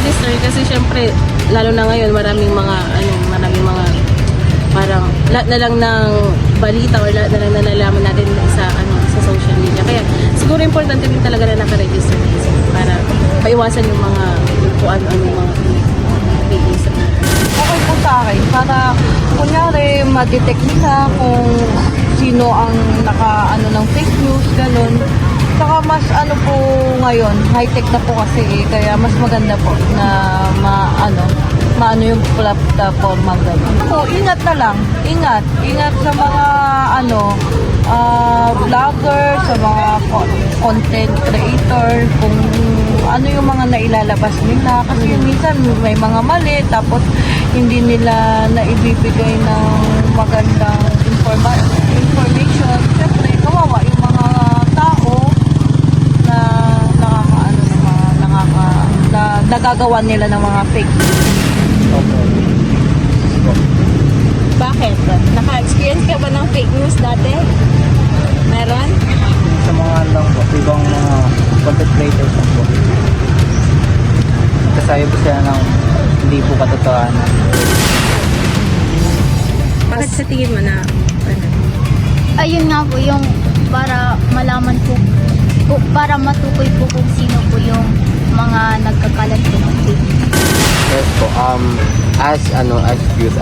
i-register kasi syempre, lalo na ngayon, maraming mga parang lahat na lang ng balita or lahat na lang na nalaman natin sa social media. Kaya siguro importante din talaga na naka-register para maiwasan yung mga kung ano-ano yung mga fake news. Okay po sa akin para kunyari ma-detect nila kung sino ang naka ng fake news, ganun. Saka mas po ngayon, high-tech na po kasi kaya mas maganda po na maano yung platforma ganun. So, ingat na lang, ingat sa mga vlogger, sa mga content creator, kung ano yung mga nailalabas nila. Kasi minsan may mga mali, tapos hindi nila naibibigay ng magandang information. Siyempre, kawawa yung mga tao na nagagawa nila ng mga fake news. Bakit? Naka-experience ka ba ng fake news dati? Meron? Sa mga ibang mga content creators lang po. Kasayo po sila ng hindi po katotohanan. Bakit sa tingin mo na Ayun nga po yung para malaman po, para matukoy po kung sino po yung mga nagkakalat po ng fake news. Yes po, as youth,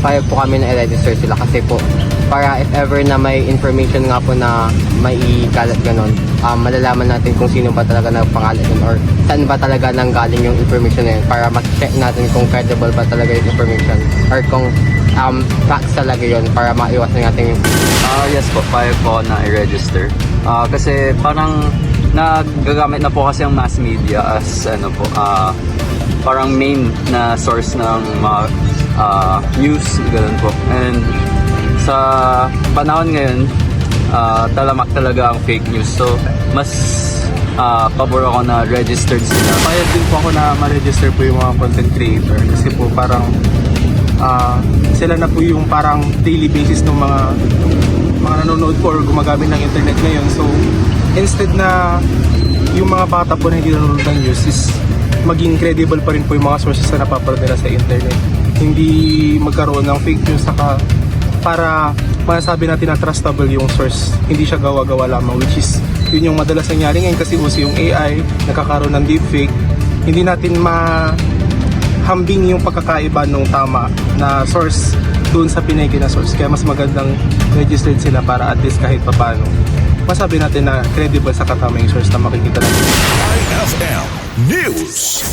payag po kami na i-register sila kasi po, para if ever na may information nga po na may ikalat ganon, malalaman natin kung sino ba talaga nagpangalat yun or saan ba talaga nanggaling yung information na yun para ma-check natin kung credible ba talaga yung information or kung facts talaga yun para maiwasan natin yung... Yes po, payag po na i-register. Kasi parang nagagamit na po kasi ang mass media as parang main na source ng mga news, ganun po. And sa panahon ngayon, talamak talaga ang fake news. So, mas pabor ako na registered sila. Payag din po ako na ma-register po yung mga content creator kasi po parang sila na po yung parang daily basis ng mga nanonood po or gumagamit ng internet ngayon. So, instead na yung mga bata po na hindi nanonood ng news is maging credible pa rin po yung mga sources na napapanood nila sa internet. Hindi magkaroon ng fake news saka para masasabi natin na trustable yung source. Hindi siya gawa-gawa lamang, which is yun yung madalas nangyari ngayon kasi uso yung AI, nakakaroon ng deepfake. Hindi natin mahambing yung pagkakaiba ng tama na source doon sa pinake na source. Kaya mas magandang registered sila para at least kahit papano masabi natin na credible sa katama yung source na makikita natin. IFM News.